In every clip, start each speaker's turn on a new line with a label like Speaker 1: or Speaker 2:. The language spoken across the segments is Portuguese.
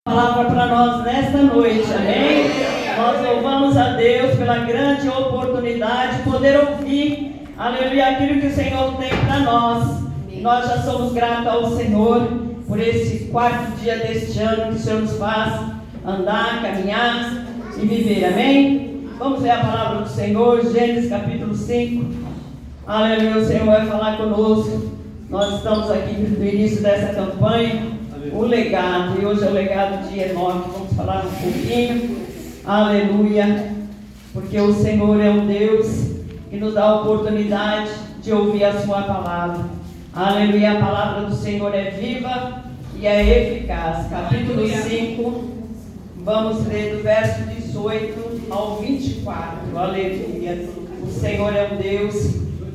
Speaker 1: Palavra para nós nesta noite, amém? Nós louvamos a Deus pela grande oportunidade de poder ouvir, aleluia, aquilo que o Senhor tem para nós. Nós já somos gratos ao Senhor por esse quarto dia deste ano que o Senhor nos faz andar, caminhar e viver, amém? Vamos ler a palavra do Senhor, Gênesis capítulo 5. Aleluia, o Senhor vai falar conosco. Nós estamos aqui no início dessa campanha. O legado, e hoje é o legado de Enoque. Vamos falar um pouquinho, aleluia, porque o Senhor é um Deus que nos dá a oportunidade de ouvir a sua palavra, aleluia. A palavra do Senhor é viva e é eficaz. Capítulo 5, vamos ler do verso 18 ao 24, aleluia. O Senhor é um Deus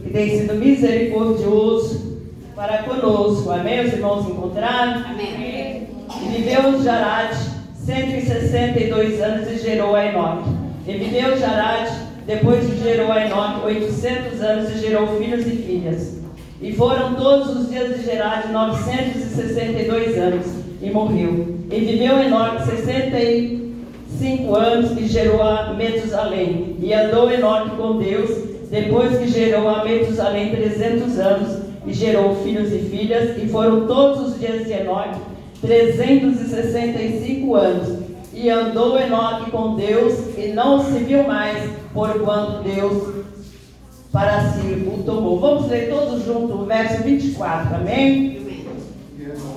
Speaker 1: que tem sido misericordioso para conosco, amém? Os irmãos encontraram?
Speaker 2: Amém.
Speaker 1: E viveu Jarade 162 anos e gerou a Enoque. E viveu Jarade, depois que gerou a Enoque, 800 anos e gerou filhos e filhas. E foram todos os dias de Jarade 962 anos e morreu. E viveu Enoque 65 anos e gerou a Metusalém. E andou Enoque com Deus, depois que gerou a Metusalém 300 anos e gerou filhos e filhas, e foram todos os dias de Enoque 365 anos, e andou Enoque com Deus, e não se viu mais, porquanto Deus para si o tomou. Vamos ler todos juntos o verso 24, amém?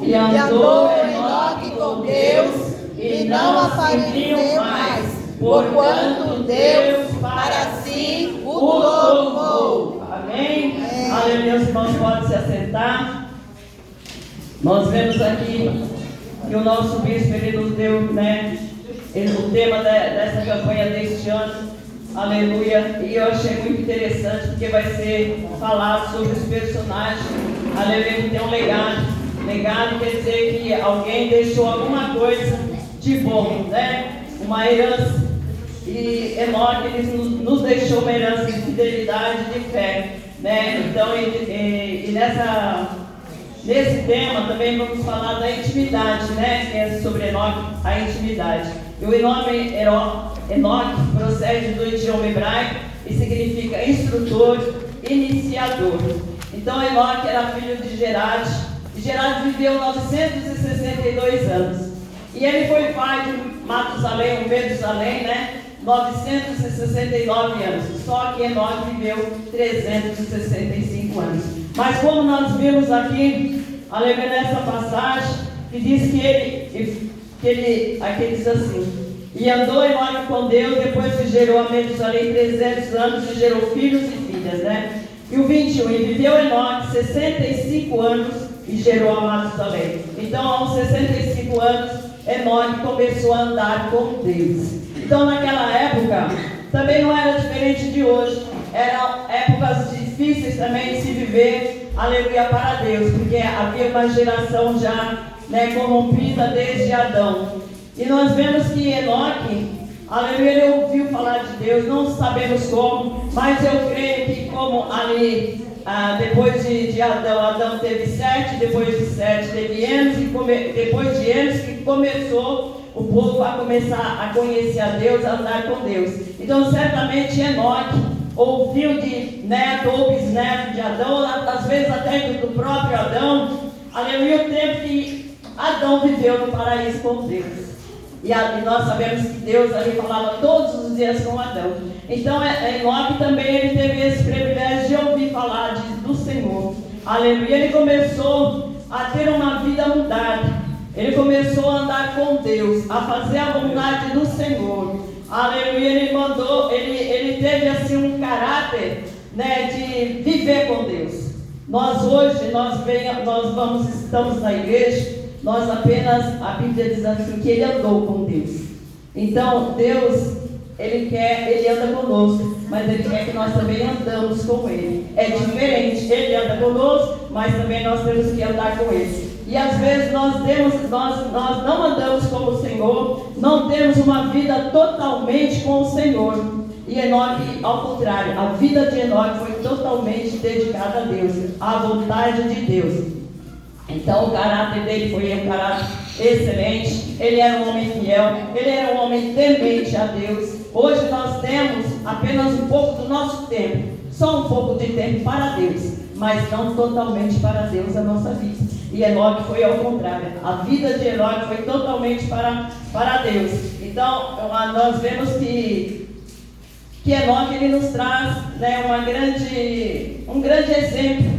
Speaker 3: E andou Enoque com Deus, e não apareceu mais, porquanto Deus para si o tomou.
Speaker 1: Amém? Aleluia, os irmãos podem se assentar. Nós vemos aqui que o nosso bispo, ele nos deu, o tema dessa campanha deste ano, aleluia, e eu achei muito interessante, porque vai ser falado sobre os personagens, aleluia, que tem um legado. Legado quer dizer que alguém deixou alguma coisa de bom, uma herança. E Enoque, ele nos deixou uma herança de fidelidade e de fé, Então, nesse tema também vamos falar da intimidade, que é sobre Enoque, a intimidade. E o nome Enoque procede do idioma hebraico e significa instrutor, iniciador. Então, Enoque era filho de Jarade, e Jarade viveu 962 anos. E ele foi pai de Matusalém, o Metusalém, 969 anos, só que Enoque viveu 365 anos. Mas como nós vimos aqui, aleluia, nessa passagem, que diz aqui diz assim: e andou Enoque com Deus, depois que gerou a Metusalém 300 anos e gerou filhos e filhas, E o 21, e viveu Enoque 65 anos e gerou a Matusalém. Então, aos 65 anos, Enoque começou a andar com Deus. Então, naquela época, também não era diferente de hoje. Eram épocas difíceis também de se viver, aleluia, para Deus, porque havia uma geração já corrompida desde Adão. E nós vemos que Enoque, aleluia, ele ouviu falar de Deus, não sabemos como, mas eu creio que como ali, depois de Adão teve 7, depois de 7 teve Enos, e depois de Enos que começou o povo a começar a conhecer a Deus, a andar com Deus. Então, certamente, Enoque ouviu de neto ou bisneto de Adão, às vezes até do próprio Adão, aleluia, o tempo que Adão viveu no paraíso com Deus. E nós sabemos que Deus ali falava todos os dias com Adão. Então, Enoque também ele teve esse privilégio de ouvir falar do Senhor. Aleluia, ele começou a ter uma vida mudada. Ele começou a andar com Deus, a fazer a vontade do Senhor. Aleluia, ele teve assim um caráter, de viver com Deus. Nós hoje, estamos na igreja, nós apenas, a Bíblia diz assim, que ele andou com Deus. Então, Deus, ele anda conosco, mas ele quer que nós também andamos com ele. É diferente, ele anda conosco, mas também nós temos que andar com ele. E às vezes nós não andamos com o Senhor, não temos uma vida totalmente com o Senhor. E Enoque, ao contrário, a vida de Enoque foi totalmente dedicada a Deus, à vontade de Deus. Então o caráter dele foi um caráter excelente, ele era um homem fiel, ele era um homem temente a Deus. Hoje nós temos apenas um pouco do nosso tempo, só um pouco de tempo para Deus, mas não totalmente para Deus a nossa vida. E Enoque foi ao contrário, a vida de Enoque foi totalmente para Deus. Então nós vemos que Enoque ele nos traz, né, um grande exemplo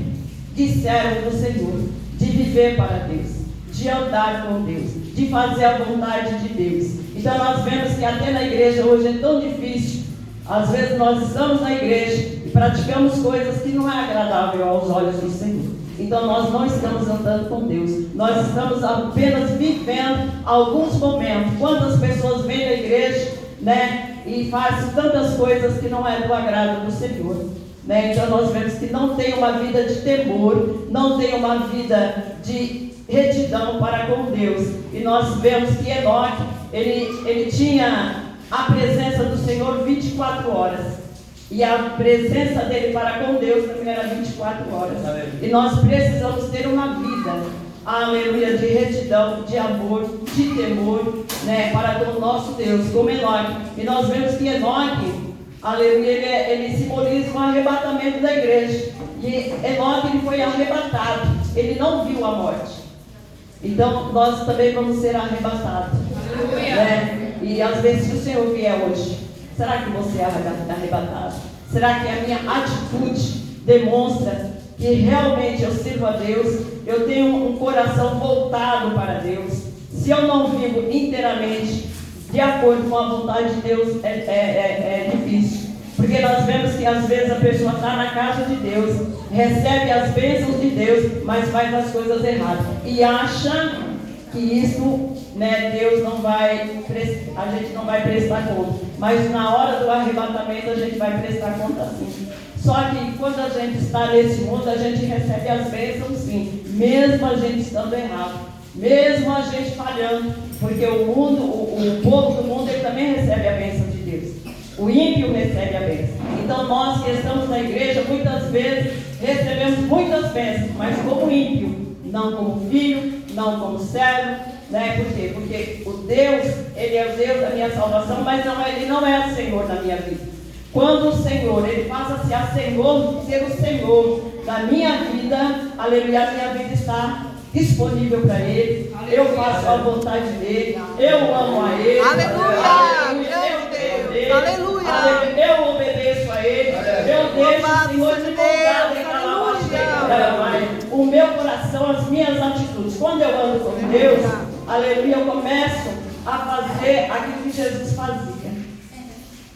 Speaker 1: de servo do Senhor, de viver para Deus, de andar com Deus, de fazer a vontade de Deus. Então nós vemos que até na igreja hoje é tão difícil. Às vezes nós estamos na igreja e praticamos coisas que não é agradável aos olhos do Senhor. Então nós não estamos andando com Deus, nós estamos apenas vivendo alguns momentos. Quantas pessoas vêm na igreja, né, e fazem tantas coisas que não é do agrado do Senhor, né? Então nós vemos que não tem uma vida de temor, não tem uma vida de retidão para com Deus. E nós vemos que Enoque, ele tinha a presença do Senhor 24 horas. E a presença dele para com Deus também era 24 horas. E nós precisamos ter uma vida, aleluia, de retidão, de amor, de temor, né, para com o nosso Deus, como Enoque. E nós vemos que Enoque, aleluia, ele simboliza um arrebatamento da igreja. E Enoque, ele foi arrebatado, ele não viu a morte. Então nós também vamos ser arrebatados, né? E às vezes, se o Senhor vier hoje, será que você é arrebatado? Será que a minha atitude demonstra que realmente eu sirvo a Deus? Eu tenho um coração voltado para Deus? Se eu não vivo inteiramente de acordo com a vontade de Deus, é difícil. Porque nós vemos que às vezes a pessoa está na casa de Deus, recebe as bênçãos de Deus, mas faz as coisas erradas. E acha que isso, né, Deus não vai, a gente não vai prestar conta. Mas na hora do arrebatamento a gente vai prestar conta sim. Só que quando a gente está nesse mundo, a gente recebe as bênçãos sim, mesmo a gente estando errado, mesmo a gente falhando, porque o mundo, o povo do mundo, ele também recebe a bênção de Deus. O ímpio recebe a bênção. Então nós que estamos na igreja, muitas vezes recebemos muitas bênçãos, mas como ímpio, não como filho, não como servo, né? Por quê? Porque o Deus, ele é o Deus da minha salvação, mas ele não é o Senhor da minha vida. Quando o Senhor, ele passa a ser o Senhor da minha vida, aleluia, a minha vida está disponível para Ele, eu faço a vontade dEle, eu amo a Ele, aleluia, eu obedeço a Ele, eu deixo o Senhor me moldar em cada o meu coração, as minhas atitudes. Quando eu ando com Deus, aleluia, eu começo a fazer aquilo que Jesus fazia.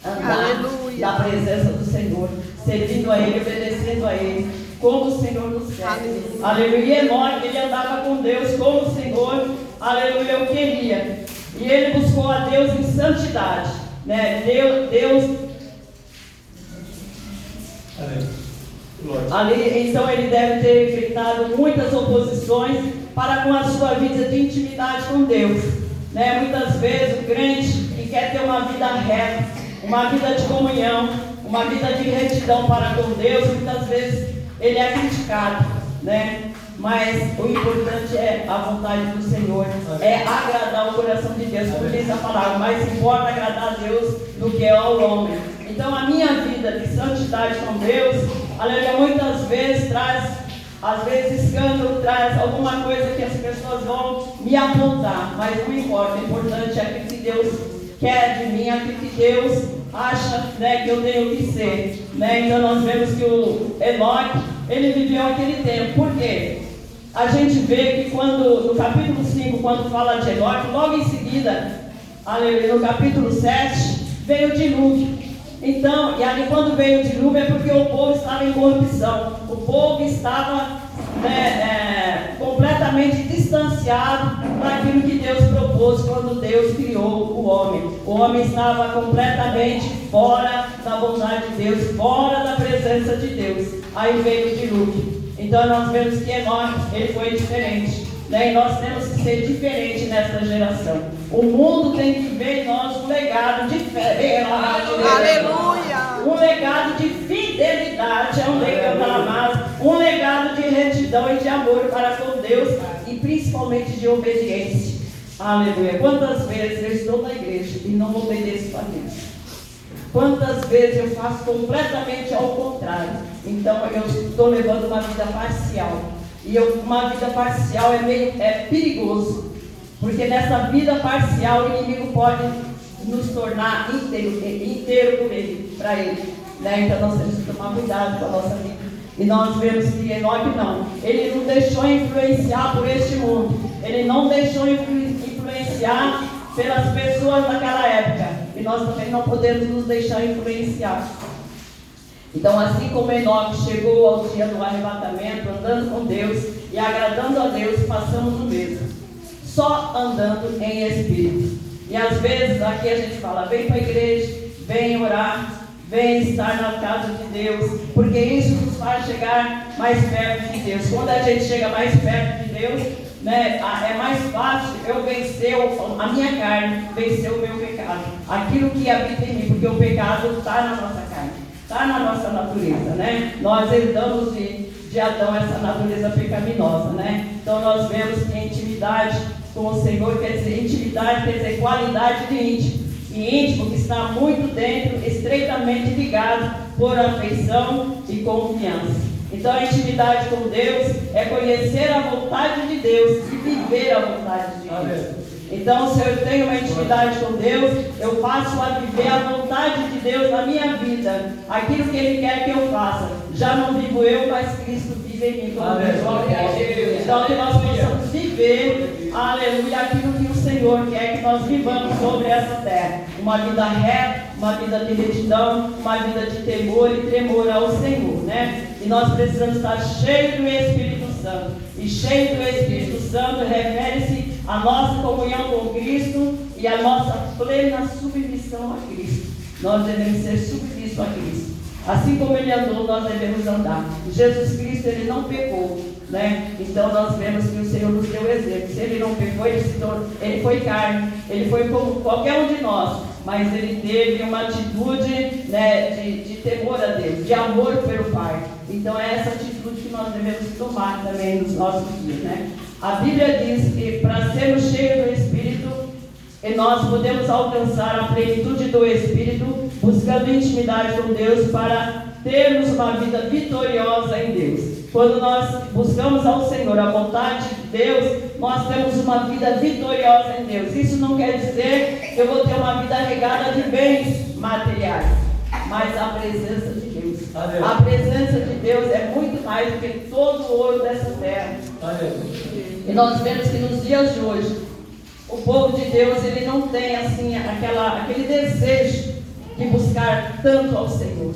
Speaker 1: Andar na presença do Senhor, servindo a Ele, obedecendo a Ele, como o Senhor nos quer. Aleluia. E Enoque, ele andava com Deus como o Senhor, aleluia, o queria. E ele buscou a Deus em santidade, né? Ali, então ele deve ter enfrentado muitas oposições para com a sua vida de intimidade com Deus, né? Muitas vezes o crente que quer ter uma vida reta, uma vida de comunhão, uma vida de retidão para com Deus, muitas vezes ele é criticado, né? Mas o importante é a vontade do Senhor, é agradar o coração de Deus, como diz a palavra, mais importa agradar a Deus do que ao homem. Então a minha vida de santidade com Deus, aleluia, muitas vezes traz, às vezes escândalo, traz alguma coisa que as pessoas vão me apontar, mas não importa, o importante é aquilo que Deus quer de mim, aquilo que Deus acha, né, que eu tenho que ser, né? Então nós vemos que o Enoque, ele viveu aquele tempo. Por quê? A gente vê que quando, no capítulo 5, quando fala de Enoque, logo em seguida, aleluia, no capítulo 7, veio o dilúvio. Então, e ali quando veio o dilúvio é porque o povo estava em corrupção, o povo estava, né, completamente distanciado daquilo que Deus propôs quando Deus criou o homem. O homem estava completamente fora da vontade de Deus, fora da presença de Deus. Aí veio o dilúvio. Então nós vemos que Enoque, ele foi diferente, né? E nós temos que ser diferente nessa geração. O mundo tem que ver em nós um legado de fé. Aleluia! Um legado de fidelidade, um legado de retidão e de amor para com Deus principalmente de obediência. Aleluia. Quantas vezes eu estou na igreja e não obedeço a Deus? Quantas vezes eu faço completamente ao contrário? Então eu estou levando uma vida parcial. E uma vida parcial é perigoso. Porque nessa vida parcial o inimigo pode nos tornar inteiro com ele, para ele. Né? Então nós temos que tomar cuidado com a nossa vida. E nós vemos que Enoque não. Ele não deixou influenciar por este mundo. Ele não deixou influenciar pelas pessoas daquela época. E nós também não podemos nos deixar influenciar. Então, assim como Enoque chegou ao dia do arrebatamento, andando com Deus e agradando a Deus, passamos o mesmo. Só andando em espírito. E às vezes aqui a gente fala, vem para a igreja, vem orar, vem estar na casa de Deus, porque isso nos faz chegar mais perto de Deus. Quando a gente chega mais perto de Deus, né, é mais fácil eu vencer a minha carne, vencer o meu pecado, aquilo que habita em mim, porque o pecado está na nossa carne, está na nossa natureza, né? Nós herdamos de Adão essa natureza pecaminosa, né? Então nós vemos que a intimidade com o Senhor quer dizer intimidade, quer dizer qualidade de íntimo. E íntimo que está muito dentro, estreitamente ligado por afeição e confiança. Então a intimidade com Deus é conhecer a vontade de Deus e viver a vontade de Deus. Então, se eu tenho uma intimidade com Deus, eu passo a viver a vontade de Deus na minha vida. Aquilo que Ele quer que eu faça. Já não vivo eu, mas Cristo vive em mim. Então, que nós possamos viver, aleluia, aquilo que o Senhor quer que nós vivamos sobre essa terra. Uma vida reta, uma vida de retidão, uma vida de temor e tremor ao Senhor, né? E nós precisamos estar cheios do Espírito Santo. E cheio do Espírito Santo refere-se à nossa comunhão com Cristo e à nossa plena submissão a Cristo. Nós devemos ser submissos a Cristo. Assim como Ele andou, nós devemos andar. Jesus Cristo, Ele não pecou, né? Então nós vemos que o Senhor nos deu exemplo. Se Ele não pecou, Ele foi carne, Ele foi como qualquer um de nós, mas Ele teve uma atitude, né, de temor a Deus, de amor pelo Pai. Então é essa atitude que nós devemos tomar também nos nossos dias, né? A Bíblia diz que para sermos cheios do Espírito, nós podemos alcançar a plenitude do Espírito, buscando intimidade com Deus para termos uma vida vitoriosa em Deus. Quando nós buscamos ao Senhor a vontade de Deus, nós temos uma vida vitoriosa em Deus. Isso não quer dizer que eu vou ter uma vida regada de bens materiais, mas a presença de Deus. A presença de Deus é muito mais do que todo o ouro dessa terra. E nós vemos que nos dias de hoje, o povo de Deus, ele não tem assim aquele desejo de buscar tanto ao Senhor,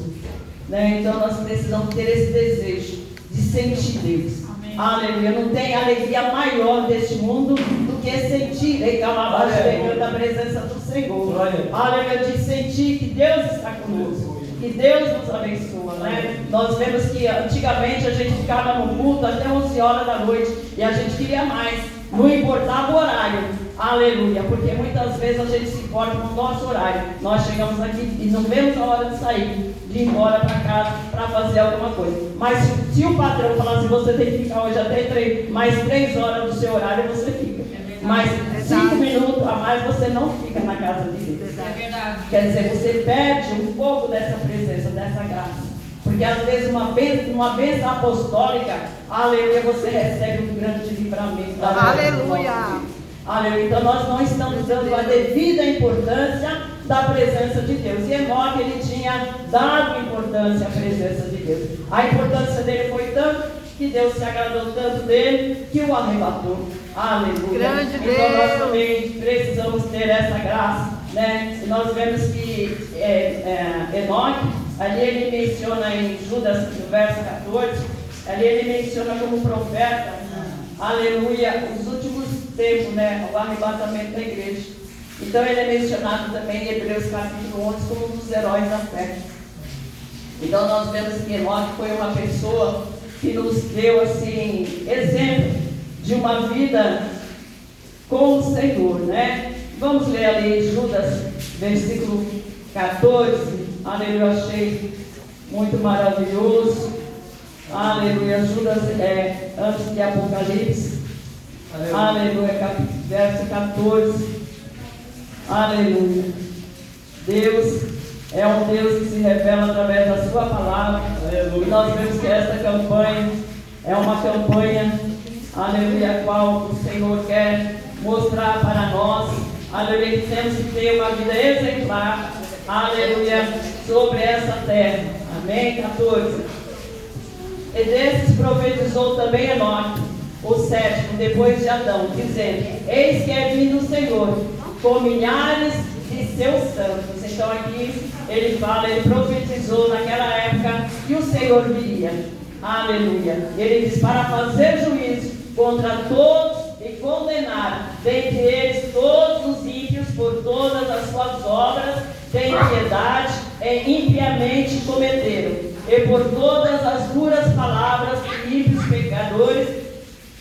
Speaker 1: né? Então nós precisamos ter esse desejo de sentir Deus. Amém. Aleluia. Não tem alegria maior deste mundo do que sentir a presença do Senhor. Aleluia. De sentir que Deus está conosco, que Deus nos abençoa, né? Nós vemos que antigamente a gente ficava no culto até 11 horas da noite e a gente queria mais, não importava o horário. Aleluia, porque muitas vezes a gente se importa com o nosso horário. Nós chegamos aqui e não vemos a hora de sair, de ir embora para casa para fazer alguma coisa. Mas se o patrão falar assim, você tem que ficar hoje até mais 3 horas do seu horário, você fica. Mas 5 minutos a mais você não fica na casa de Deus. É verdade. Quer dizer, você perde um pouco dessa presença, dessa graça. Porque às vezes uma bênção apostólica, aleluia, você recebe um grande livramento. Aleluia. Aleluia. Então nós não estamos dando a devida importância da presença de Deus. E Enoque, ele tinha dado importância à presença de Deus. A importância dele foi tanto que Deus se agradou tanto dele que o arrebatou. Aleluia. Grande então Deus. Nós também precisamos ter essa graça, né? E nós vemos que Enoque, ali ele menciona em Judas, no verso 14, ali ele menciona como profeta, aleluia, os últimos tempos, né? O arrebatamento da igreja. Então ele é mencionado também em Hebreus capítulo 11 como um dos heróis da fé. Então nós vemos que Enoque foi uma pessoa que nos deu assim exemplo de uma vida com o Senhor, né? Vamos ler ali Judas, versículo 14. Aleluia, eu achei muito maravilhoso. Aleluia, Judas antes de Apocalipse. Aleluia. Verso 14. Aleluia. Deus é um Deus que se revela através da sua palavra. Aleluia. E nós vemos que esta campanha é uma campanha, aleluia, a qual o Senhor quer mostrar para nós, aleluia, que temos que ter uma vida exemplar, aleluia, sobre essa terra. Amém? 14. E desses profetizou também Enoque, o sétimo, depois de Adão, dizendo: eis que é vindo o Senhor, com milhares de seus santos. Então aqui ele fala, ele profetizou naquela época que o Senhor viria. Aleluia. Ele diz: para fazer juízo contra todos e condenar dentre eles todos os ímpios por todas as suas obras de impiedade e impiamente cometeram, e por todas as duras palavras que ímpios pecadores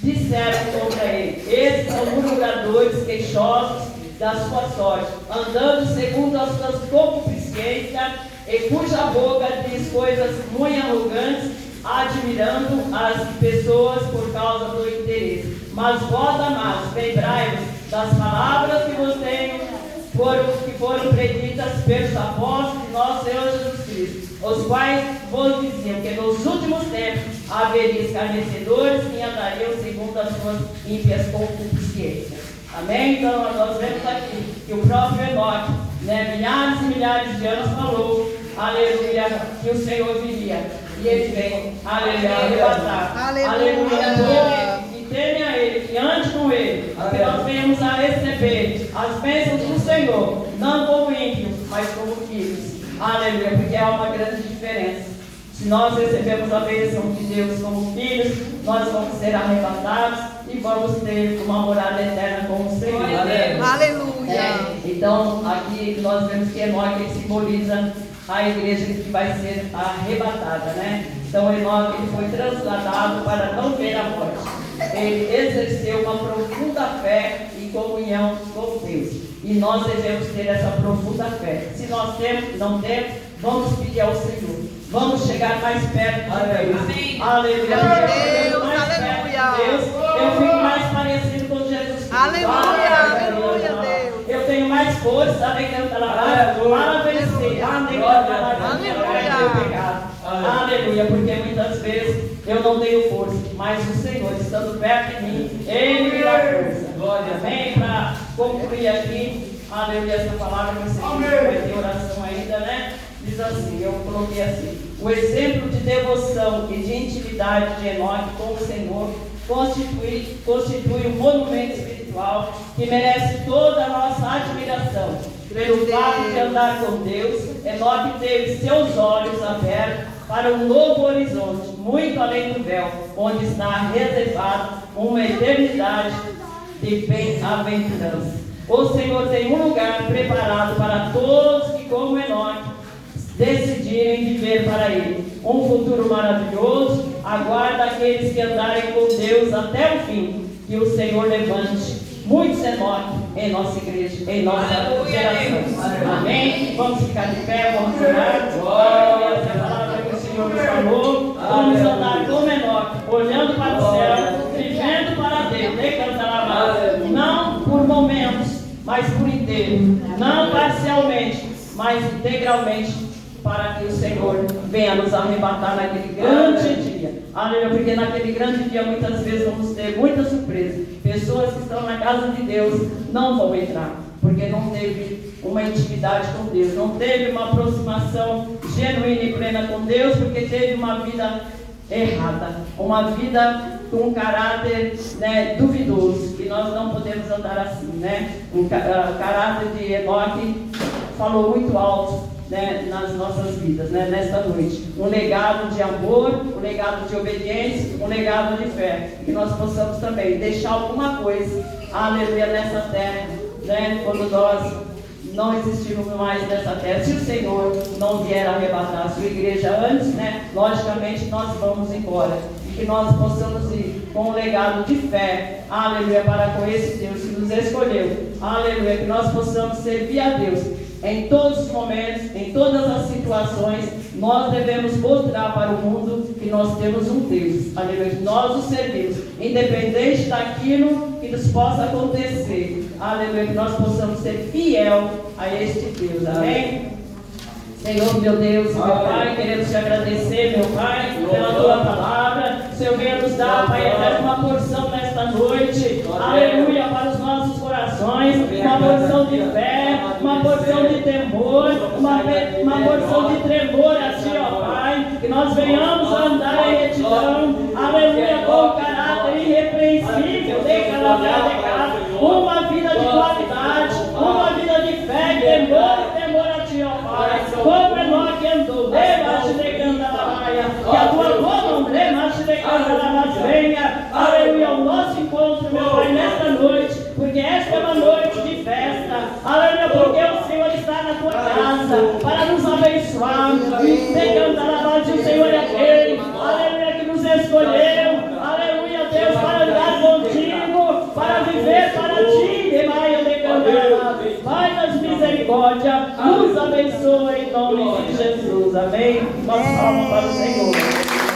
Speaker 1: disseram contra ele. Esses são murmuradores, queixosos da sua sorte, andando segundo as suas concupiscências, e cuja boca diz coisas muito arrogantes, admirando as pessoas por causa do interesse. Mas vós, amados, lembrai-vos das palavras que vos tenho, que foram preditas pelos apóstolos de nosso Senhor Jesus Cristo, os quais vos diziam que nos últimos tempos haveria escarnecedores que andariam segundo as suas ímpias concupiscências. Amém? Então nós vemos aqui que o próprio Enoque, milhares e milhares de anos falou, aleluia, que o Senhor viria. E ele vem, aleluia, arrebatar. Aleluia. E teme a ele, que ande com ele, que nós venhamos a receber as bênçãos do Senhor, não como ímpios, mas como filhos. Aleluia, porque há uma grande diferença. Se nós recebemos a bênção de Deus como filhos, nós vamos ser arrebatados e vamos ter uma morada eterna com o Senhor.
Speaker 3: Aleluia.
Speaker 1: Então, aqui nós vemos que Enoque simboliza a igreja que vai ser arrebatada, Então, Enoque foi transladado para não ver a morte. Ele exerceu uma profunda fé e comunhão com Deus. E nós devemos ter essa profunda fé. Se nós temos, não temos, vamos pedir ao Senhor. Vamos chegar mais perto de Deus.
Speaker 3: Amém.
Speaker 1: Aleluia.
Speaker 3: Deus,
Speaker 1: mais
Speaker 3: aleluia.
Speaker 1: Perto de Deus, eu fico mais parecido com Jesus Cristo.
Speaker 3: Aleluia, aleluia, Deus.
Speaker 1: Eu tenho mais força para vencer. Aleluia, porque muitas vezes eu não tenho força, mas o Senhor, estando perto de mim, Ele me dá força. Glória, amém. Para concluir aqui, aleluia, essa palavra que você vai ter oração ainda, Diz assim, eu coloquei assim: o exemplo de devoção e de intimidade de Enoque com o Senhor constitui um monumento espiritual que merece toda a nossa admiração. Pelo fato de andar com Deus, Enoque teve seus olhos abertos para um novo horizonte, muito além do véu, onde está reservado uma eternidade de bem-aventurança. O Senhor tem um lugar preparado para todos que, como Enoque, decidirem viver para Ele. Um futuro maravilhoso aguarda aqueles que andarem com Deus até o fim. Que o Senhor levante muitos Enoque em nossa igreja, em nossa geração. Amém? Vamos ficar de pé, vamos orar. Glória a palavra que o Senhor nos falou. Vamos andar como Enoque, olhando para o céu, vivendo para Deus. Não por momentos, mas por inteiro. Não parcialmente, mas integralmente, para que o Senhor venha nos arrebatar naquele grande dia. Aleluia, porque naquele grande dia muitas vezes vamos ter muita surpresa. Pessoas que estão na casa de Deus não vão entrar, porque não teve uma intimidade com Deus, não teve uma aproximação genuína e plena com Deus, porque teve uma vida errada, uma vida com um caráter duvidoso, e nós não podemos andar assim, O caráter de Enoque falou muito alto nas nossas vidas, nesta noite. Um legado de amor, um legado de obediência, um legado de fé. Que nós possamos também deixar alguma coisa, aleluia, nessa terra, quando nós não existirmos mais nessa terra. Se o Senhor não vier arrebatar a sua igreja antes, logicamente nós vamos embora. E que nós possamos ir com um legado de fé, aleluia, para com esse Deus que nos escolheu, aleluia, que nós possamos servir a Deus em todos os momentos, em todas as situações, nós devemos mostrar para o mundo que nós temos um Deus, aleluia, nós o servimos, independente daquilo que nos possa acontecer, aleluia, que nós possamos ser fiel a este Deus, amém? Senhor, meu Deus, meu Pai, queremos te agradecer, meu Pai, pela tua palavra. O Senhor venha nos dar, Pai eterno, uma porção nesta noite, aleluia, para os nossos corações, uma porção de fé, uma porção de temor, uma porção de tremor a Ti, ó Pai, que nós venhamos a andar em retidão, aleluia, com caráter irrepreensível, de cada casa, uma vida de qualidade, uma vida de fé, temor a Ti, ó Pai. Como Enoque andou, leva-te de Candalaia, que a tua mão leva-te de Candalavas venha, aleluia, o nosso encontro, meu Pai, nesta noite, porque esta é uma noite de festa, aleluia, porque o Senhor está na tua casa, para nos abençoar, de Candalavas, o Senhor é aquele, aleluia, que nos escolheu, aleluia, Deus, para andar contigo, para viver para Ti, de Maia de Candalavas, Pai das misericórdia, nos abençoa em nome de Jesus, amém? Nós palmas para o Senhor.